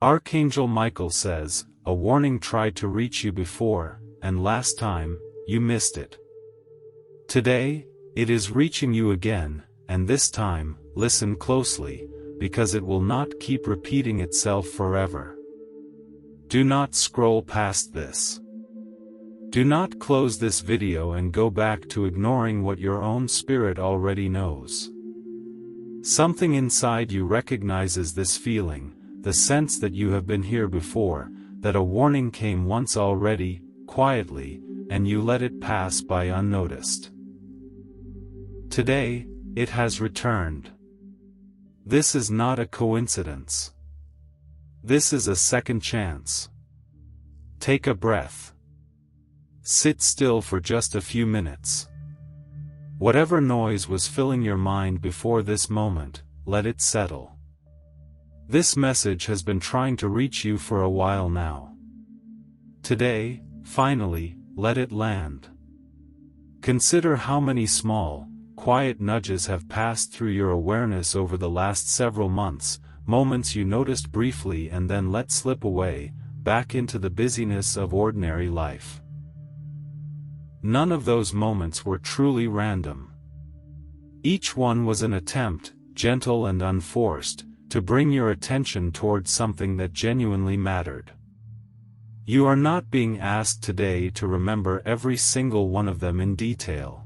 Archangel Michael says, a warning tried to reach you before, and last time, you missed it. Today, it is reaching you again, and this time, listen closely, because it will not keep repeating itself forever. Do not scroll past this. Do not close this video and go back to ignoring what your own spirit already knows. Something inside you recognizes this feeling, the sense that you have been here before, that a warning came once already, quietly, and you let it pass by unnoticed. Today, it has returned. This is not a coincidence. This is a second chance. Take a breath. Sit still for just a few minutes. Whatever noise was filling your mind before this moment, let it settle. This message has been trying to reach you for a while now. Today, finally, let it land. Consider how many small, quiet nudges have passed through your awareness over the last several months, moments you noticed briefly and then let slip away, back into the busyness of ordinary life. None of those moments were truly random. Each one was an attempt, gentle and unforced, to bring your attention towards something that genuinely mattered. You are not being asked today to remember every single one of them in detail.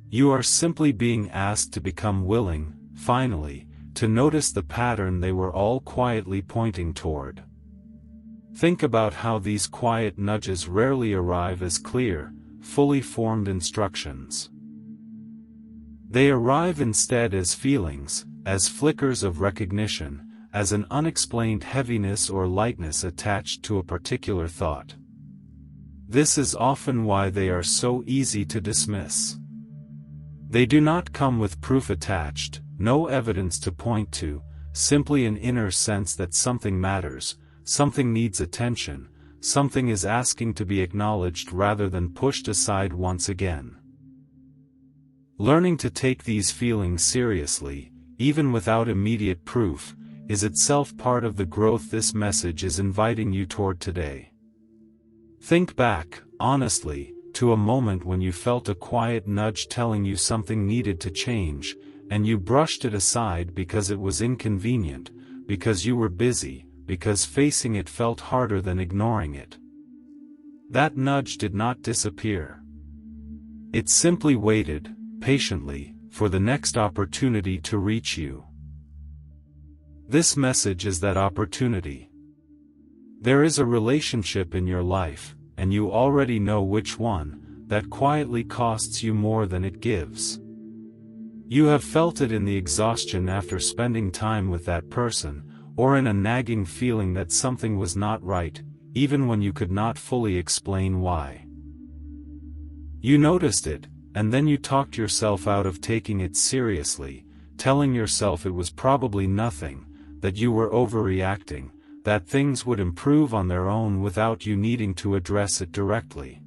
You are simply being asked to become willing, finally, to notice the pattern they were all quietly pointing toward. Think about how these quiet nudges rarely arrive as clear, fully formed instructions. They arrive instead as feelings, as flickers of recognition, as an unexplained heaviness or lightness attached to a particular thought. This is often why they are so easy to dismiss. They do not come with proof attached, no evidence to point to, simply an inner sense that something matters, something needs attention, something is asking to be acknowledged rather than pushed aside once again. Learning to take these feelings seriously, even without immediate proof, is itself part of the growth this message is inviting you toward today. Think back, honestly, to a moment when you felt a quiet nudge telling you something needed to change, and you brushed it aside because it was inconvenient, because you were busy, because facing it felt harder than ignoring it. That nudge did not disappear. It simply waited, patiently, for the next opportunity to reach you. This message is that opportunity. There is a relationship in your life, and you already know which one, that quietly costs you more than it gives. You have felt it in the exhaustion after spending time with that person, or in a nagging feeling that something was not right, even when you could not fully explain why. You noticed it, and then you talked yourself out of taking it seriously, telling yourself it was probably nothing, that you were overreacting, that things would improve on their own without you needing to address it directly.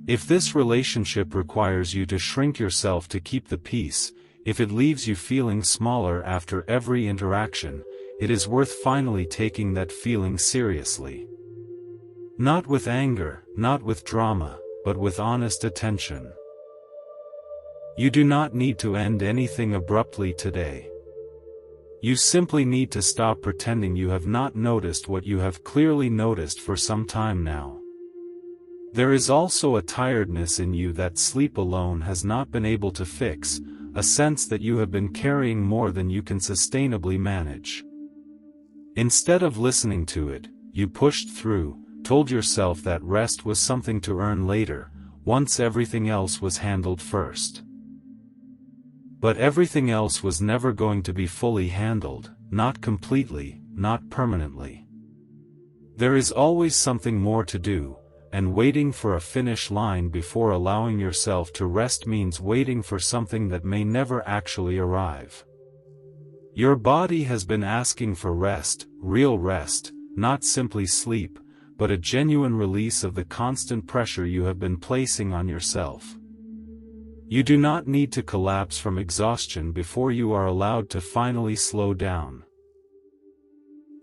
If this relationship requires you to shrink yourself to keep the peace, if it leaves you feeling smaller after every interaction, it is worth finally taking that feeling seriously. Not with anger, not with drama, but with honest attention. You do not need to end anything abruptly today. You simply need to stop pretending you have not noticed what you have clearly noticed for some time now. There is also a tiredness in you that sleep alone has not been able to fix, a sense that you have been carrying more than you can sustainably manage. Instead of listening to it, you pushed through, told yourself that rest was something to earn later, once everything else was handled first. But everything else was never going to be fully handled, not completely, not permanently. There is always something more to do, and waiting for a finish line before allowing yourself to rest means waiting for something that may never actually arrive. Your body has been asking for rest, real rest, not simply sleep, but a genuine release of the constant pressure you have been placing on yourself. You do not need to collapse from exhaustion before you are allowed to finally slow down.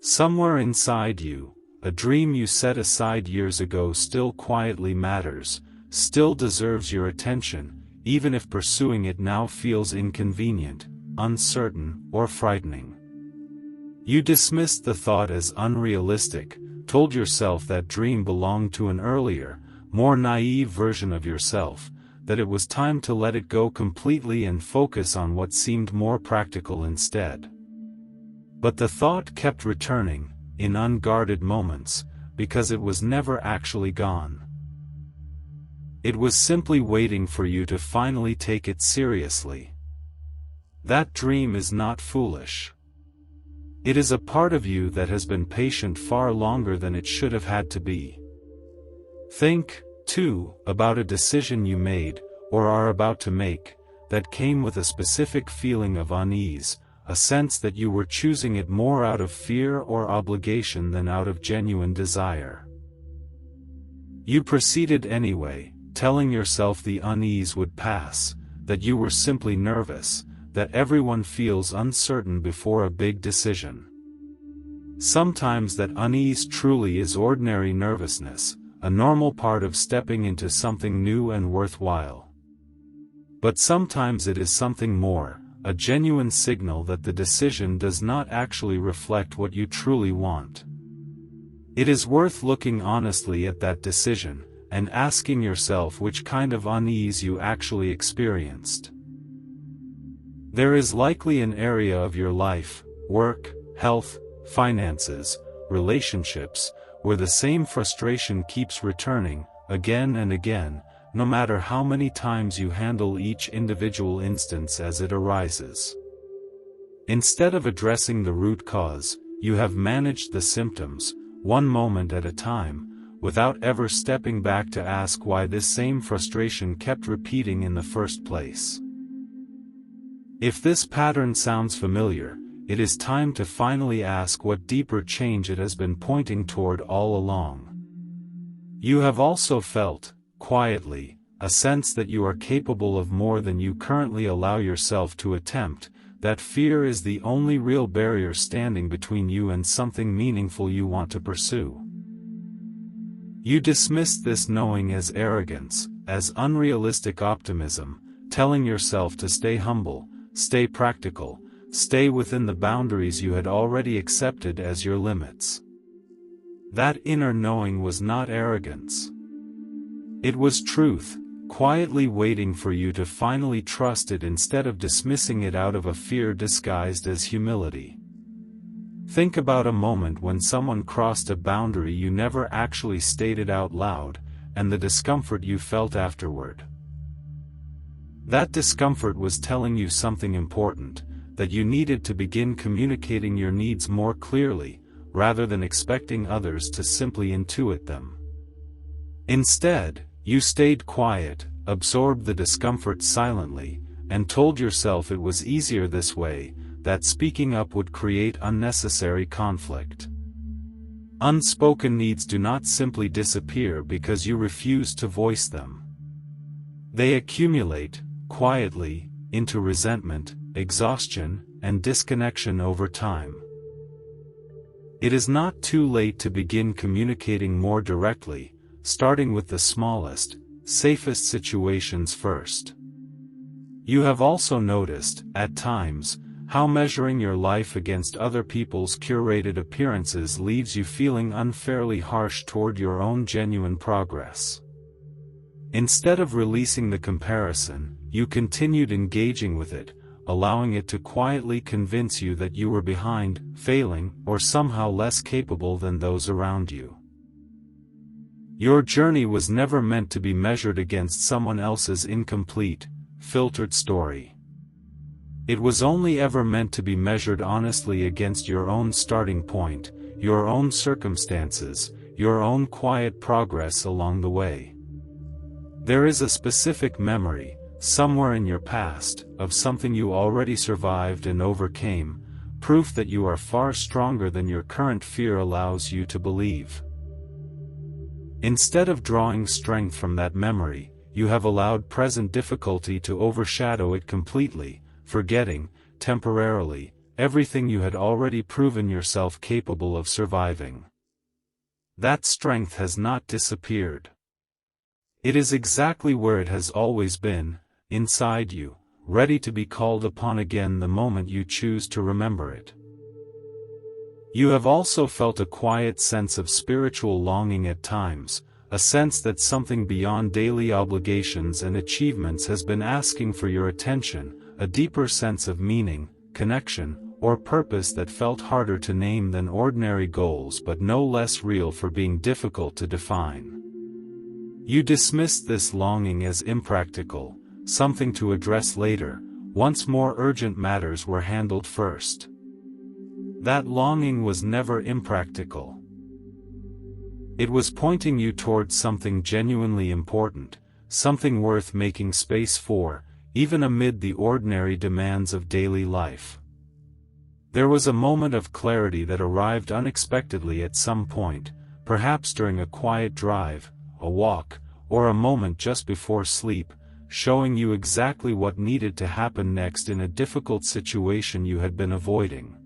Somewhere inside you, a dream you set aside years ago still quietly matters, still deserves your attention, even if pursuing it now feels inconvenient, uncertain, or frightening. You dismissed the thought as unrealistic, told yourself that dream belonged to an earlier, more naive version of yourself, that it was time to let it go completely and focus on what seemed more practical instead. But the thought kept returning, in unguarded moments, because it was never actually gone. It was simply waiting for you to finally take it seriously. That dream is not foolish. It is a part of you that has been patient far longer than it should have had to be. Think, too, about a decision you made, or are about to make, that came with a specific feeling of unease, a sense that you were choosing it more out of fear or obligation than out of genuine desire. You proceeded anyway, telling yourself the unease would pass, that you were simply nervous, that everyone feels uncertain before a big decision. Sometimes that unease truly is ordinary nervousness, a normal part of stepping into something new and worthwhile. But sometimes it is something more, a genuine signal that the decision does not actually reflect what you truly want. It is worth looking honestly at that decision, and asking yourself which kind of unease you actually experienced. There is likely an area of your life, work, health, finances, relationships, where the same frustration keeps returning, again and again, no matter how many times you handle each individual instance as it arises. Instead of addressing the root cause, you have managed the symptoms, one moment at a time, without ever stepping back to ask why this same frustration kept repeating in the first place. If this pattern sounds familiar, it is time to finally ask what deeper change it has been pointing toward all along. You have also felt, quietly, a sense that you are capable of more than you currently allow yourself to attempt, that fear is the only real barrier standing between you and something meaningful you want to pursue. You dismissed this knowing as arrogance, as unrealistic optimism, telling yourself to stay humble, stay practical, stay within the boundaries you had already accepted as your limits. That inner knowing was not arrogance. It was truth, quietly waiting for you to finally trust it instead of dismissing it out of a fear disguised as humility. Think about a moment when someone crossed a boundary you never actually stated out loud, and the discomfort you felt afterward. That discomfort was telling you something important, that you needed to begin communicating your needs more clearly, rather than expecting others to simply intuit them. Instead, you stayed quiet, absorbed the discomfort silently, and told yourself it was easier this way, that speaking up would create unnecessary conflict. Unspoken needs do not simply disappear because you refuse to voice them. They accumulate, quietly, into resentment, exhaustion, and disconnection over time. It is not too late to begin communicating more directly, starting with the smallest, safest situations first. You have also noticed, at times, how measuring your life against other people's curated appearances leaves you feeling unfairly harsh toward your own genuine progress. Instead of releasing the comparison, you continued engaging with it, allowing it to quietly convince you that you were behind, failing, or somehow less capable than those around you. Your journey was never meant to be measured against someone else's incomplete, filtered story. It was only ever meant to be measured honestly against your own starting point, your own circumstances, your own quiet progress along the way. There is a specific memory, somewhere in your past, of something you already survived and overcame, proof that you are far stronger than your current fear allows you to believe. Instead of drawing strength from that memory, you have allowed present difficulty to overshadow it completely, forgetting, temporarily, everything you had already proven yourself capable of surviving. That strength has not disappeared. It is exactly where it has always been, inside you, ready to be called upon again the moment you choose to remember it. You have also felt a quiet sense of spiritual longing at times, a sense that something beyond daily obligations and achievements has been asking for your attention, a deeper sense of meaning, connection, or purpose that felt harder to name than ordinary goals but no less real for being difficult to define. You dismissed this longing as impractical, something to address later, once more urgent matters were handled first. That longing was never impractical. It was pointing you towards something genuinely important, something worth making space for, even amid the ordinary demands of daily life. There was a moment of clarity that arrived unexpectedly at some point, perhaps during a quiet drive, a walk, or a moment just before sleep, showing you exactly what needed to happen next in a difficult situation you had been avoiding.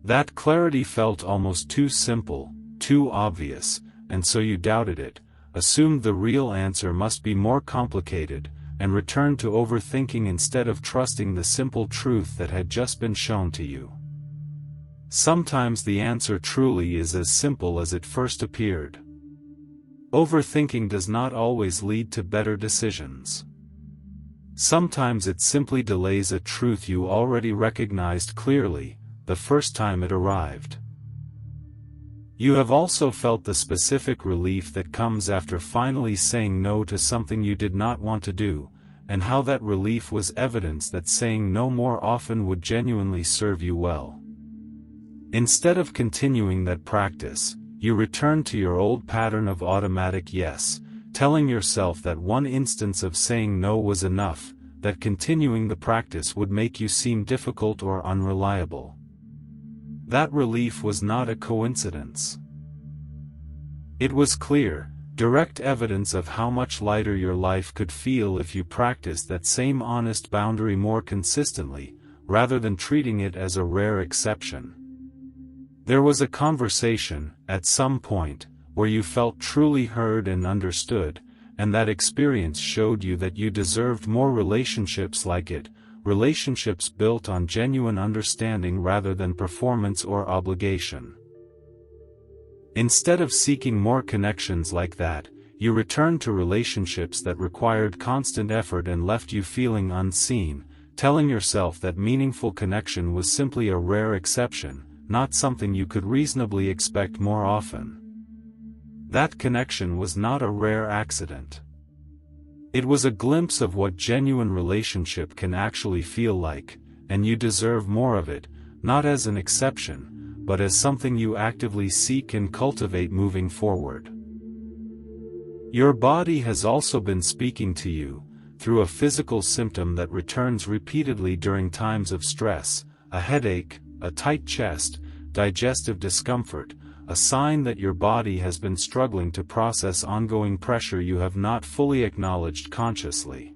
That clarity felt almost too simple, too obvious, and so you doubted it, assumed the real answer must be more complicated, and returned to overthinking instead of trusting the simple truth that had just been shown to you. Sometimes the answer truly is as simple as it first appeared. Overthinking does not always lead to better decisions. Sometimes it simply delays a truth you already recognized clearly, the first time it arrived. You have also felt the specific relief that comes after finally saying no to something you did not want to do, and how that relief was evidence that saying no more often would genuinely serve you well. Instead of continuing that practice, you return to your old pattern of automatic yes, telling yourself that one instance of saying no was enough, that continuing the practice would make you seem difficult or unreliable. That relief was not a coincidence. It was clear, direct evidence of how much lighter your life could feel if you practiced that same honest boundary more consistently, rather than treating it as a rare exception. There was a conversation, at some point, where you felt truly heard and understood, and that experience showed you that you deserved more relationships like it, relationships built on genuine understanding rather than performance or obligation. Instead of seeking more connections like that, you returned to relationships that required constant effort and left you feeling unseen, telling yourself that meaningful connection was simply a rare exception, not something you could reasonably expect more often. That connection was not a rare accident. It was a glimpse of what genuine relationship can actually feel like, and you deserve more of it, not as an exception, but as something you actively seek and cultivate moving forward. Your body has also been speaking to you, through a physical symptom that returns repeatedly during times of stress, a headache, a tight chest, digestive discomfort, a sign that your body has been struggling to process ongoing pressure you have not fully acknowledged consciously.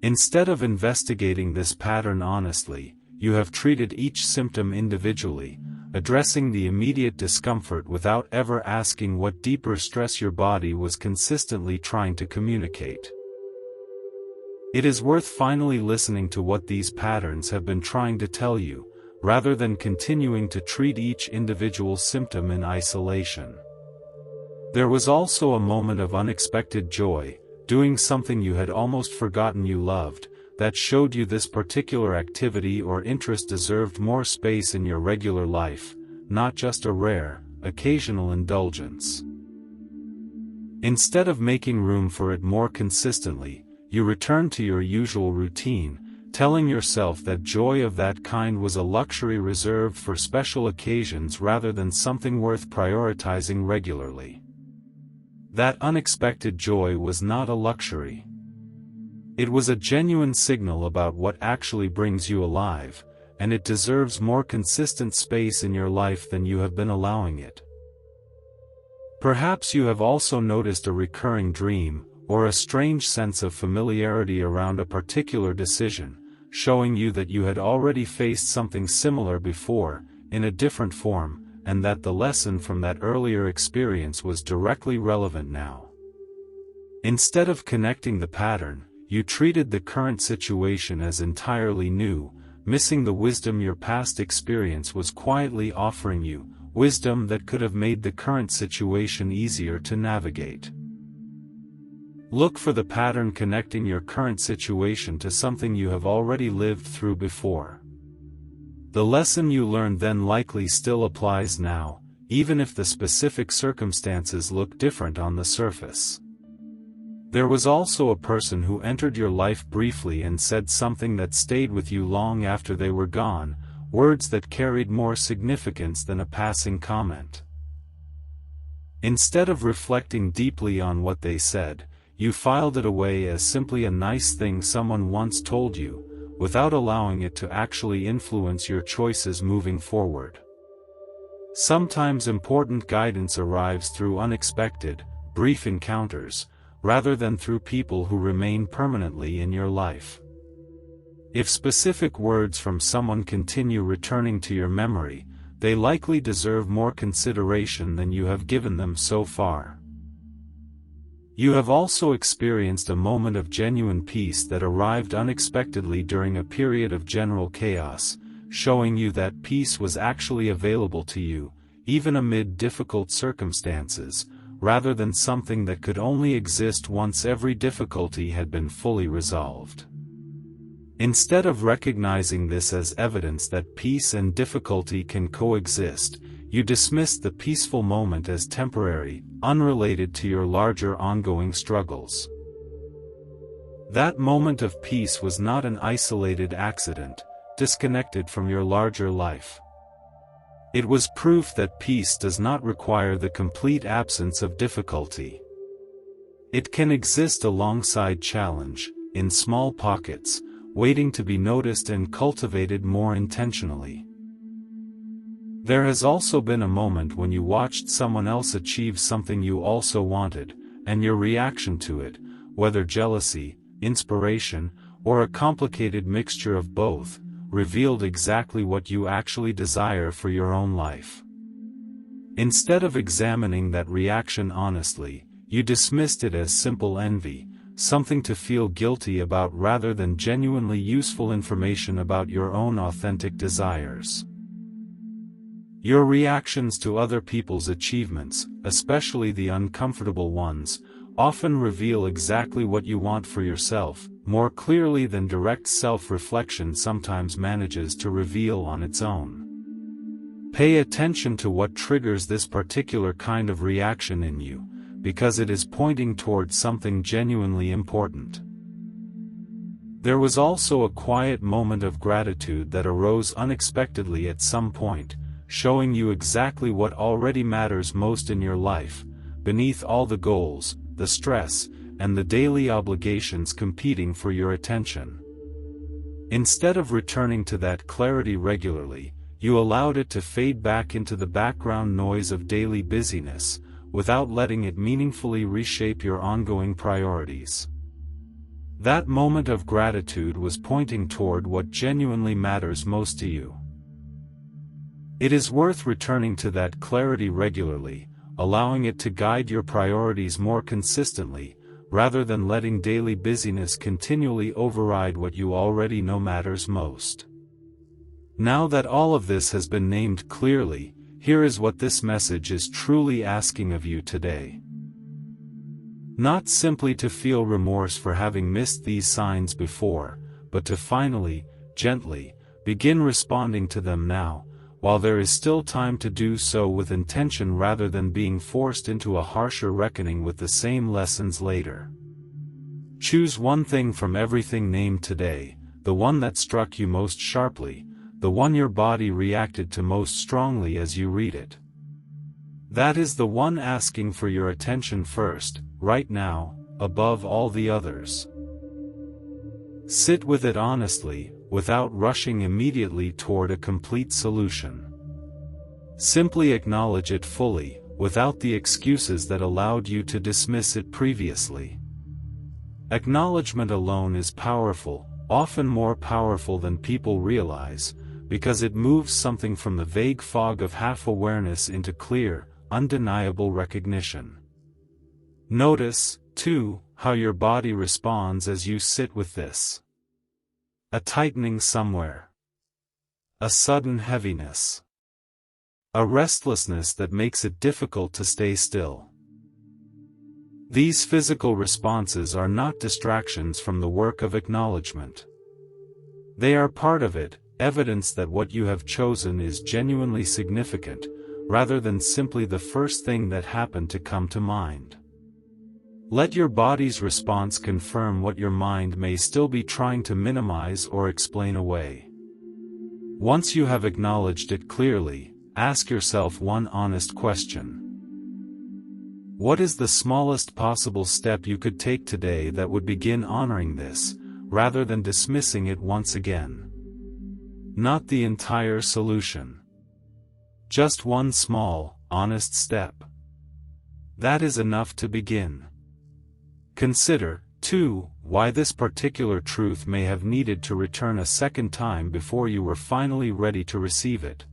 Instead of investigating this pattern honestly, you have treated each symptom individually, addressing the immediate discomfort without ever asking what deeper stress your body was consistently trying to communicate. It is worth finally listening to what these patterns have been trying to tell you, rather than continuing to treat each individual symptom in isolation. There was also a moment of unexpected joy, doing something you had almost forgotten you loved, that showed you this particular activity or interest deserved more space in your regular life, not just a rare, occasional indulgence. Instead of making room for it more consistently, you returned to your usual routine, telling yourself that joy of that kind was a luxury reserved for special occasions rather than something worth prioritizing regularly. That unexpected joy was not a luxury. It was a genuine signal about what actually brings you alive, and it deserves more consistent space in your life than you have been allowing it. Perhaps you have also noticed a recurring dream, or a strange sense of familiarity around a particular decision, showing you that you had already faced something similar before, in a different form, and that the lesson from that earlier experience was directly relevant now. Instead of connecting the pattern, you treated the current situation as entirely new, missing the wisdom your past experience was quietly offering you, wisdom that could have made the current situation easier to navigate. Look for the pattern connecting your current situation to something you have already lived through before. The lesson you learned then likely still applies now, even if the specific circumstances look different on the surface. There was also a person who entered your life briefly and said something that stayed with you long after they were gone, words that carried more significance than a passing comment. Instead of reflecting deeply on what they said, you filed it away as simply a nice thing someone once told you, without allowing it to actually influence your choices moving forward. Sometimes important guidance arrives through unexpected, brief encounters, rather than through people who remain permanently in your life. If specific words from someone continue returning to your memory, they likely deserve more consideration than you have given them so far. You have also experienced a moment of genuine peace that arrived unexpectedly during a period of general chaos, showing you that peace was actually available to you, even amid difficult circumstances, rather than something that could only exist once every difficulty had been fully resolved. Instead of recognizing this as evidence that peace and difficulty can coexist, you dismissed the peaceful moment as temporary, unrelated to your larger ongoing struggles. That moment of peace was not an isolated accident, disconnected from your larger life. It was proof that peace does not require the complete absence of difficulty. It can exist alongside challenge, in small pockets, waiting to be noticed and cultivated more intentionally. There has also been a moment when you watched someone else achieve something you also wanted, and your reaction to it, whether jealousy, inspiration, or a complicated mixture of both, revealed exactly what you actually desire for your own life. Instead of examining that reaction honestly, you dismissed it as simple envy, something to feel guilty about rather than genuinely useful information about your own authentic desires. Your reactions to other people's achievements, especially the uncomfortable ones, often reveal exactly what you want for yourself, more clearly than direct self-reflection sometimes manages to reveal on its own. Pay attention to what triggers this particular kind of reaction in you, because it is pointing towards something genuinely important. There was also a quiet moment of gratitude that arose unexpectedly at some point, showing you exactly what already matters most in your life, beneath all the goals, the stress, and the daily obligations competing for your attention. Instead of returning to that clarity regularly, you allowed it to fade back into the background noise of daily busyness, without letting it meaningfully reshape your ongoing priorities. That moment of gratitude was pointing toward what genuinely matters most to you. It is worth returning to that clarity regularly, allowing it to guide your priorities more consistently, rather than letting daily busyness continually override what you already know matters most. Now that all of this has been named clearly, here is what this message is truly asking of you today. Not simply to feel remorse for having missed these signs before, but to finally, gently, begin responding to them now, while there is still time to do so with intention rather than being forced into a harsher reckoning with the same lessons later. Choose one thing from everything named today, the one that struck you most sharply, the one your body reacted to most strongly as you read it. That is the one asking for your attention first, right now, above all the others. Sit with it honestly, without rushing immediately toward a complete solution. Simply acknowledge it fully, without the excuses that allowed you to dismiss it previously. Acknowledgement alone is powerful, often more powerful than people realize, because it moves something from the vague fog of half-awareness into clear, undeniable recognition. Notice, too, how your body responds as you sit with this. A tightening somewhere. A sudden heaviness. A restlessness that makes it difficult to stay still. These physical responses are not distractions from the work of acknowledgement. They are part of it, evidence that what you have chosen is genuinely significant, rather than simply the first thing that happened to come to mind. Let your body's response confirm what your mind may still be trying to minimize or explain away. Once you have acknowledged it clearly, ask yourself one honest question. What is the smallest possible step you could take today that would begin honoring this, rather than dismissing it once again? Not the entire solution. Just one small, honest step. That is enough to begin. Consider, too, why this particular truth may have needed to return a second time before you were finally ready to receive it.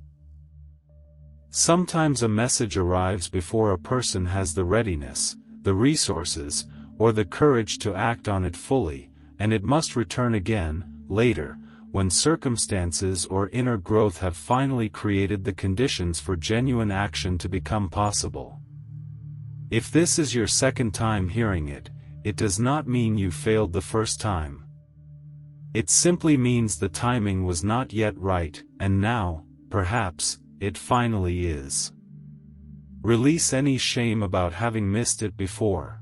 Sometimes a message arrives before a person has the readiness, the resources, or the courage to act on it fully, and it must return again, later, when circumstances or inner growth have finally created the conditions for genuine action to become possible. If this is your second time hearing it, it does not mean you failed the first time. It simply means the timing was not yet right, and now, perhaps, it finally is. Release any shame about having missed it before.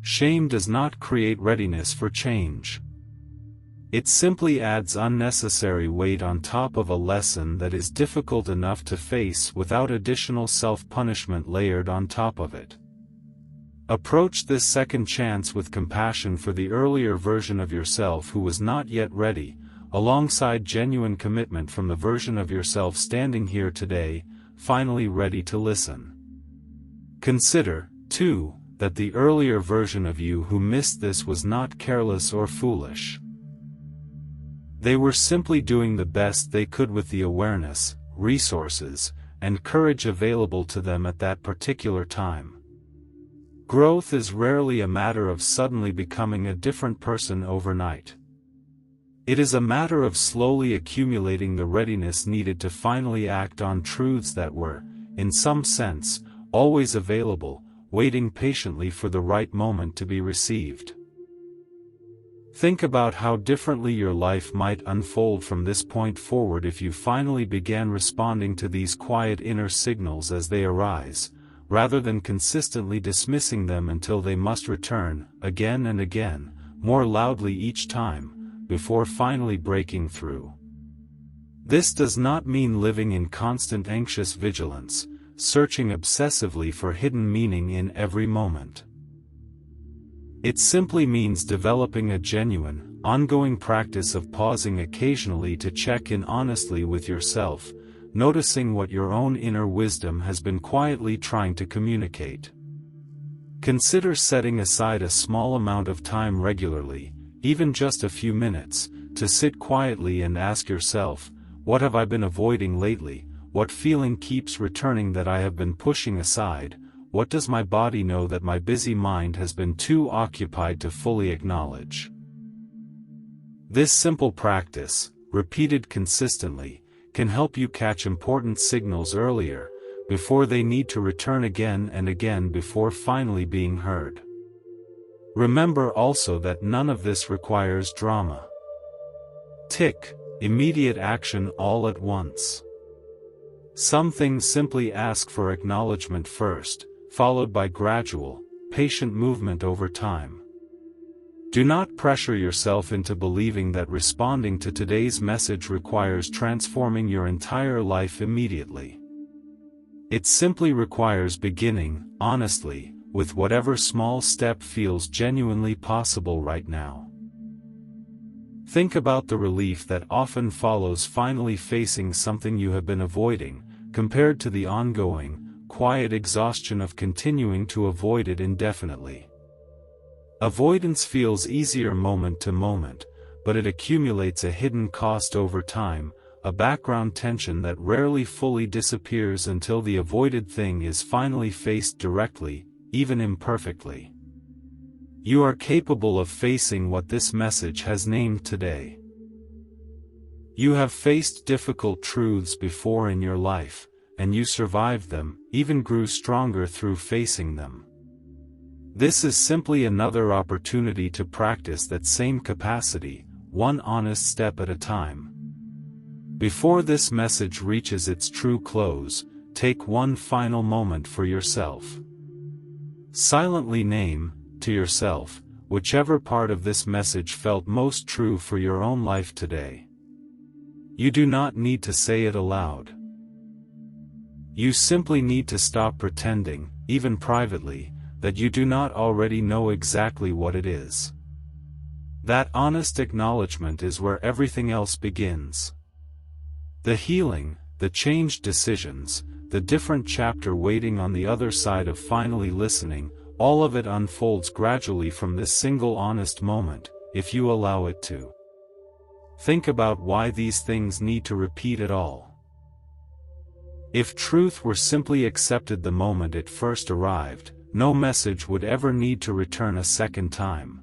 Shame does not create readiness for change. It simply adds unnecessary weight on top of a lesson that is difficult enough to face without additional self-punishment layered on top of it. Approach this second chance with compassion for the earlier version of yourself who was not yet ready, alongside genuine commitment from the version of yourself standing here today, finally ready to listen. Consider, too, that the earlier version of you who missed this was not careless or foolish. They were simply doing the best they could with the awareness, resources, and courage available to them at that particular time. Growth is rarely a matter of suddenly becoming a different person overnight. It is a matter of slowly accumulating the readiness needed to finally act on truths that were, in some sense, always available, waiting patiently for the right moment to be received. Think about how differently your life might unfold from this point forward if you finally began responding to these quiet inner signals as they arise, rather than consistently dismissing them until they must return, again and again, more loudly each time, before finally breaking through. This does not mean living in constant anxious vigilance, searching obsessively for hidden meaning in every moment. It simply means developing a genuine, ongoing practice of pausing occasionally to check in honestly with yourself, noticing what your own inner wisdom has been quietly trying to communicate. Consider setting aside a small amount of time regularly, even just a few minutes, to sit quietly and ask yourself, what have I been avoiding lately? What feeling keeps returning that I have been pushing aside? What does my body know that my busy mind has been too occupied to fully acknowledge? This simple practice, repeated consistently, can help you catch important signals earlier, before they need to return again and again before finally being heard. Remember also that none of this requires drama. Immediate action all at once. Some things simply ask for acknowledgement first, followed by gradual, patient movement over time. Do not pressure yourself into believing that responding to today's message requires transforming your entire life immediately. It simply requires beginning, honestly, with whatever small step feels genuinely possible right now. Think about the relief that often follows finally facing something you have been avoiding, compared to the ongoing, quiet exhaustion of continuing to avoid it indefinitely. Avoidance feels easier moment to moment, but it accumulates a hidden cost over time, a background tension that rarely fully disappears until the avoided thing is finally faced directly, even imperfectly. You are capable of facing what this message has named today. You have faced difficult truths before in your life, and you survived them, even grew stronger through facing them. This is simply another opportunity to practice that same capacity, one honest step at a time. Before this message reaches its true close, take one final moment for yourself. Silently name, to yourself, whichever part of this message felt most true for your own life today. You do not need to say it aloud. You simply need to stop pretending, even privately, that you do not already know exactly what it is. That honest acknowledgement is where everything else begins. The healing, the changed decisions, the different chapter waiting on the other side of finally listening, all of it unfolds gradually from this single honest moment, if you allow it to. Think about why these things need to repeat at all. If truth were simply accepted the moment it first arrived, no message would ever need to return a second time.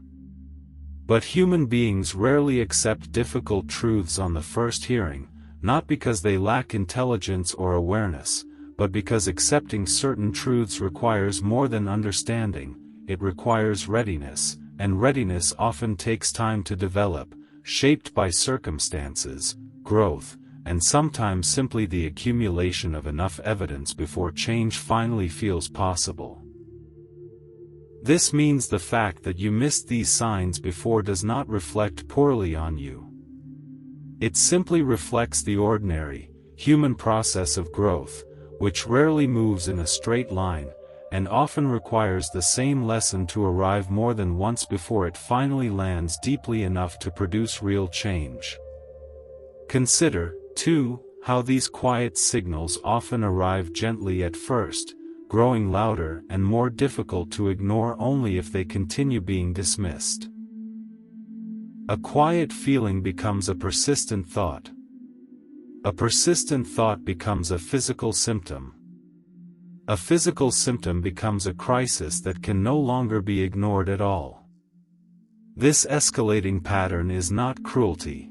But human beings rarely accept difficult truths on the first hearing, not because they lack intelligence or awareness, but because accepting certain truths requires more than understanding, it requires readiness, and readiness often takes time to develop, shaped by circumstances, growth, and sometimes simply the accumulation of enough evidence before change finally feels possible. This means the fact that you missed these signs before does not reflect poorly on you. It simply reflects the ordinary, human process of growth, which rarely moves in a straight line, and often requires the same lesson to arrive more than once before it finally lands deeply enough to produce real change. Consider, too, how these quiet signals often arrive gently at first, growing louder and more difficult to ignore only if they continue being dismissed. A quiet feeling becomes a persistent thought. A persistent thought becomes a physical symptom. A physical symptom becomes a crisis that can no longer be ignored at all. This escalating pattern is not cruelty.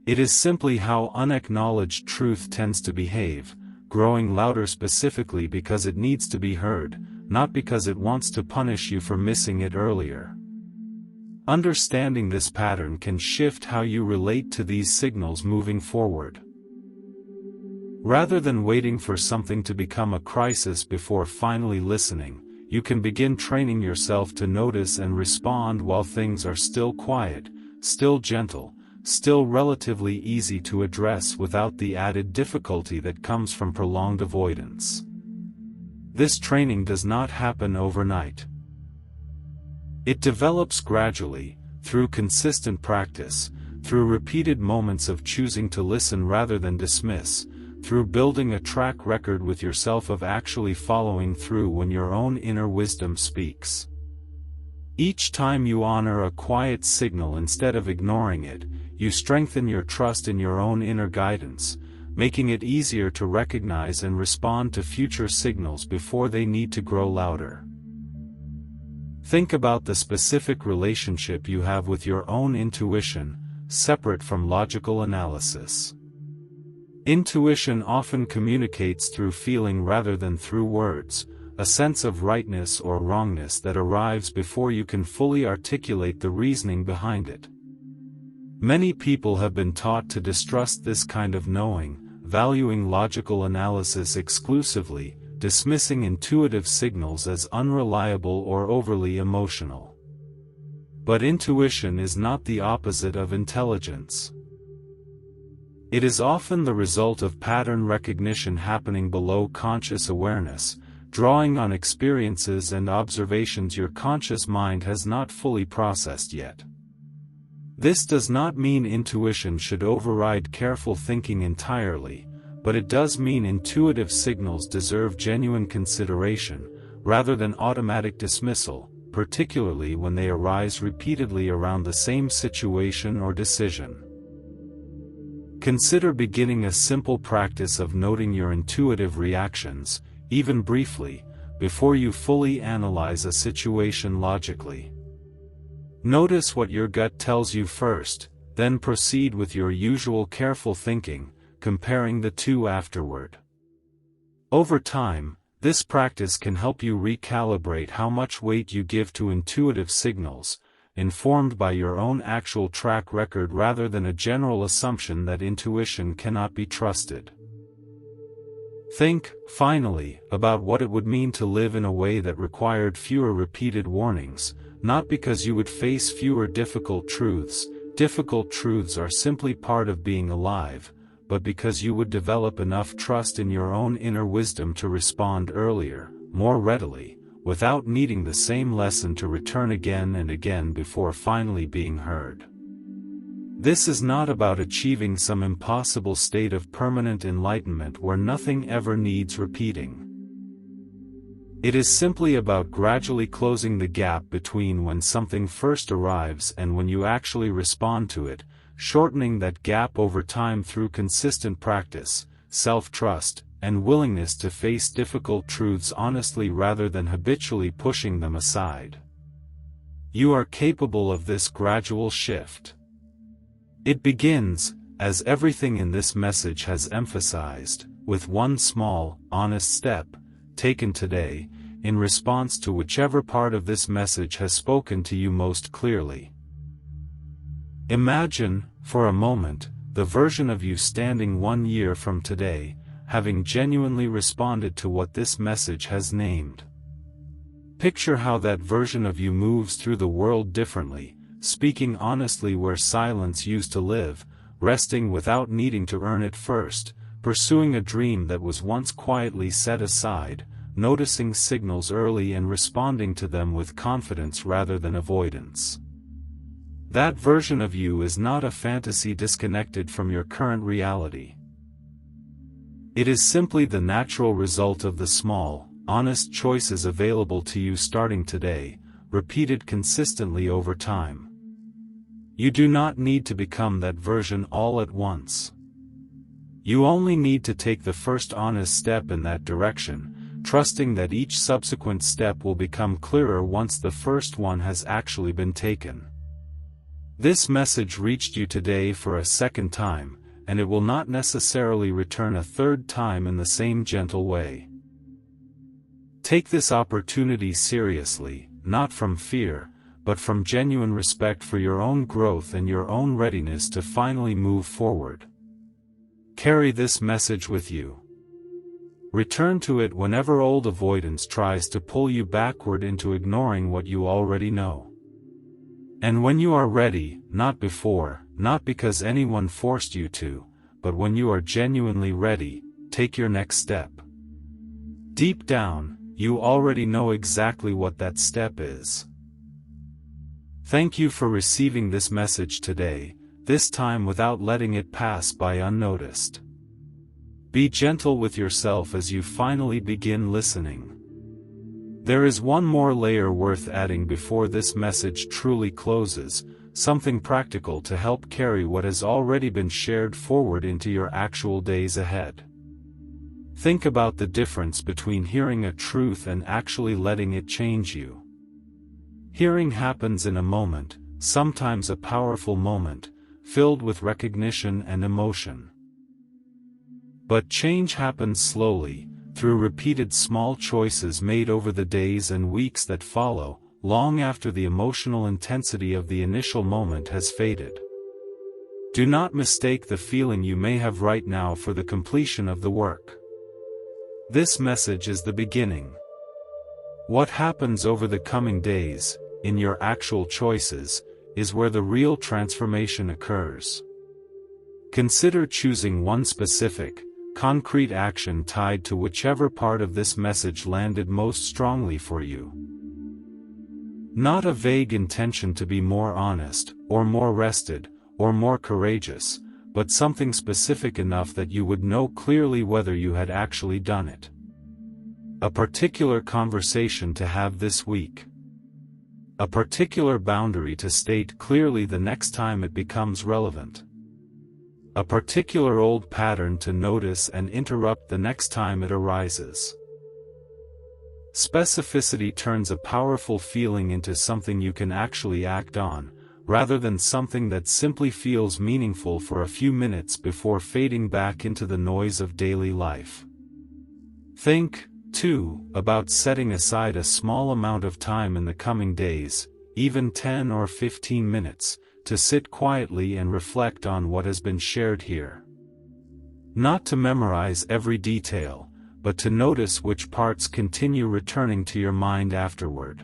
It is simply how unacknowledged truth tends to behave, growing louder specifically because it needs to be heard, not because it wants to punish you for missing it earlier. Understanding this pattern can shift how you relate to these signals moving forward. Rather than waiting for something to become a crisis before finally listening, you can begin training yourself to notice and respond while things are still quiet, still gentle, still relatively easy to address without the added difficulty that comes from prolonged avoidance. This training does not happen overnight. It develops gradually, through consistent practice, through repeated moments of choosing to listen rather than dismiss, through building a track record with yourself of actually following through when your own inner wisdom speaks. Each time you honor a quiet signal instead of ignoring it, you strengthen your trust in your own inner guidance, making it easier to recognize and respond to future signals before they need to grow louder. Think about the specific relationship you have with your own intuition, separate from logical analysis. Intuition often communicates through feeling rather than through words, a sense of rightness or wrongness that arrives before you can fully articulate the reasoning behind it. Many people have been taught to distrust this kind of knowing, valuing logical analysis exclusively, dismissing intuitive signals as unreliable or overly emotional. But intuition is not the opposite of intelligence. It is often the result of pattern recognition happening below conscious awareness, drawing on experiences and observations your conscious mind has not fully processed yet. This does not mean intuition should override careful thinking entirely, but it does mean intuitive signals deserve genuine consideration, rather than automatic dismissal, particularly when they arise repeatedly around the same situation or decision. Consider beginning a simple practice of noting your intuitive reactions, even briefly, before you fully analyze a situation logically. Notice what your gut tells you first, then proceed with your usual careful thinking, comparing the two afterward. Over time, this practice can help you recalibrate how much weight you give to intuitive signals, informed by your own actual track record rather than a general assumption that intuition cannot be trusted. Think, finally, about what it would mean to live in a way that required fewer repeated warnings, not because you would face fewer difficult truths. Difficult truths are simply part of being alive, but because you would develop enough trust in your own inner wisdom to respond earlier, more readily, without needing the same lesson to return again and again before finally being heard. This is not about achieving some impossible state of permanent enlightenment where nothing ever needs repeating. It is simply about gradually closing the gap between when something first arrives and when you actually respond to it, shortening that gap over time through consistent practice, self-trust, and willingness to face difficult truths honestly rather than habitually pushing them aside. You are capable of this gradual shift. It begins, as everything in this message has emphasized, with one small, honest step, taken today, in response to whichever part of this message has spoken to you most clearly. Imagine, for a moment, the version of you standing 1 year from today, having genuinely responded to what this message has named. Picture how that version of you moves through the world differently, speaking honestly where silence used to live, resting without needing to earn it first, pursuing a dream that was once quietly set aside, noticing signals early and responding to them with confidence rather than avoidance. That version of you is not a fantasy disconnected from your current reality. It is simply the natural result of the small, honest choices available to you starting today, repeated consistently over time. You do not need to become that version all at once. You only need to take the first honest step in that direction, trusting that each subsequent step will become clearer once the first one has actually been taken. This message reached you today for a second time, and it will not necessarily return a third time in the same gentle way. Take this opportunity seriously, not from fear, but from genuine respect for your own growth and your own readiness to finally move forward. Carry this message with you. Return to it whenever old avoidance tries to pull you backward into ignoring what you already know. And when you are ready, not before, not because anyone forced you to, but when you are genuinely ready, take your next step. Deep down, you already know exactly what that step is. Thank you for receiving this message today, this time without letting it pass by unnoticed. Be gentle with yourself as you finally begin listening. There is one more layer worth adding before this message truly closes, something practical to help carry what has already been shared forward into your actual days ahead. Think about the difference between hearing a truth and actually letting it change you. Hearing happens in a moment, sometimes a powerful moment, filled with recognition and emotion. But change happens slowly, through repeated small choices made over the days and weeks that follow, long after the emotional intensity of the initial moment has faded. Do not mistake the feeling you may have right now for the completion of the work. This message is the beginning. What happens over the coming days, in your actual choices, is where the real transformation occurs. Consider choosing one specific, concrete action tied to whichever part of this message landed most strongly for you. Not a vague intention to be more honest, or more rested, or more courageous, but something specific enough that you would know clearly whether you had actually done it. A particular conversation to have this week. A particular boundary to state clearly the next time it becomes relevant. A particular old pattern to notice and interrupt the next time it arises. Specificity turns a powerful feeling into something you can actually act on, rather than something that simply feels meaningful for a few minutes before fading back into the noise of daily life. Think, too, about setting aside a small amount of time in the coming days, even 10 or 15 minutes, to sit quietly and reflect on what has been shared here. Not to memorize every detail, but to notice which parts continue returning to your mind afterward.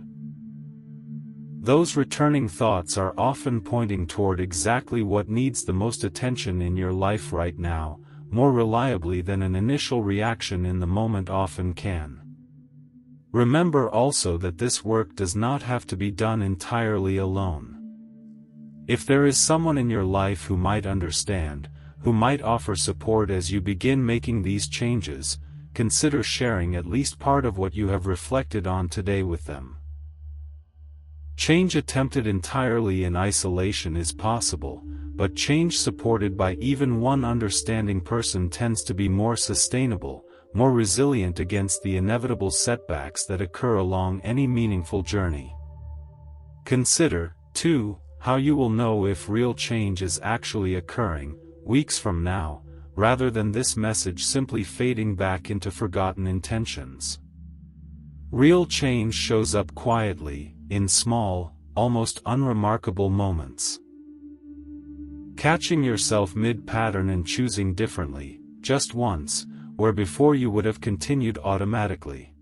Those returning thoughts are often pointing toward exactly what needs the most attention in your life right now, more reliably than an initial reaction in the moment often can. Remember also that this work does not have to be done entirely alone. If there is someone in your life who might understand, who might offer support as you begin making these changes, consider sharing at least part of what you have reflected on today with them. Change attempted entirely in isolation is possible, but change supported by even one understanding person tends to be more sustainable, more resilient against the inevitable setbacks that occur along any meaningful journey. Consider, too, how you will know if real change is actually occurring, weeks from now, rather than this message simply fading back into forgotten intentions. Real change shows up quietly, in small, almost unremarkable moments. Catching yourself mid-pattern and choosing differently, just once, where before you would have continued automatically.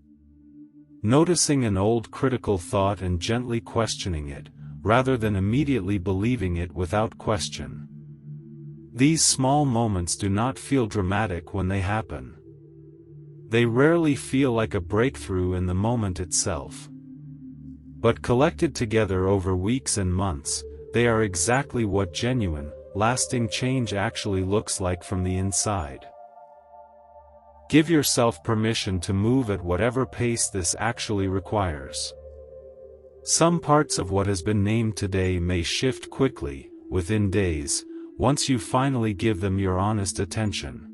Noticing an old critical thought and gently questioning it, rather than immediately believing it without question. These small moments do not feel dramatic when they happen. They rarely feel like a breakthrough in the moment itself. But collected together over weeks and months, they are exactly what genuine, lasting change actually looks like from the inside. Give yourself permission to move at whatever pace this actually requires. Some parts of what has been named today may shift quickly, within days, once you finally give them your honest attention.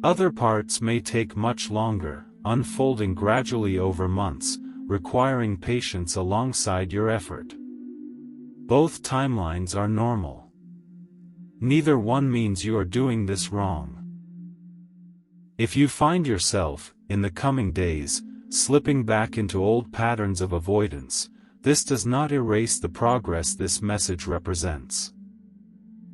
Other parts may take much longer, unfolding gradually over months, requiring patience alongside your effort. Both timelines are normal. Neither one means you are doing this wrong. If you find yourself, in the coming days, slipping back into old patterns of avoidance, this does not erase the progress this message represents.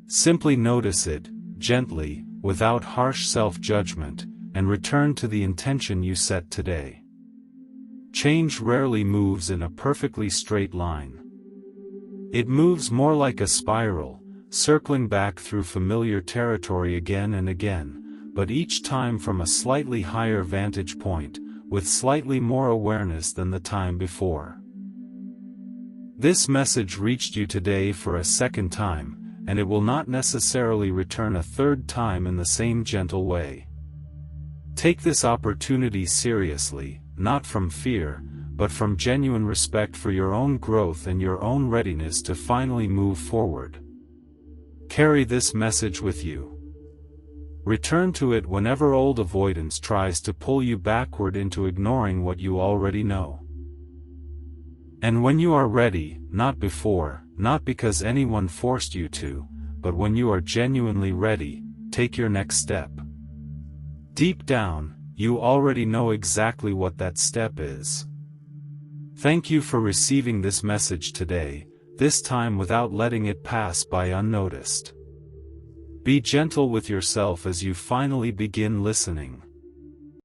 Simply notice it, gently, without harsh self-judgment, and return to the intention you set today. Change rarely moves in a perfectly straight line. It moves more like a spiral, circling back through familiar territory again and again, but each time from a slightly higher vantage point, with slightly more awareness than the time before. This message reached you today for a second time, and it will not necessarily return a third time in the same gentle way. Take this opportunity seriously, not from fear, but from genuine respect for your own growth and your own readiness to finally move forward. Carry this message with you. Return to it whenever old avoidance tries to pull you backward into ignoring what you already know. And when you are ready, not before, not because anyone forced you to, but when you are genuinely ready, take your next step. Deep down, you already know exactly what that step is. Thank you for receiving this message today, this time without letting it pass by unnoticed. Be gentle with yourself as you finally begin listening.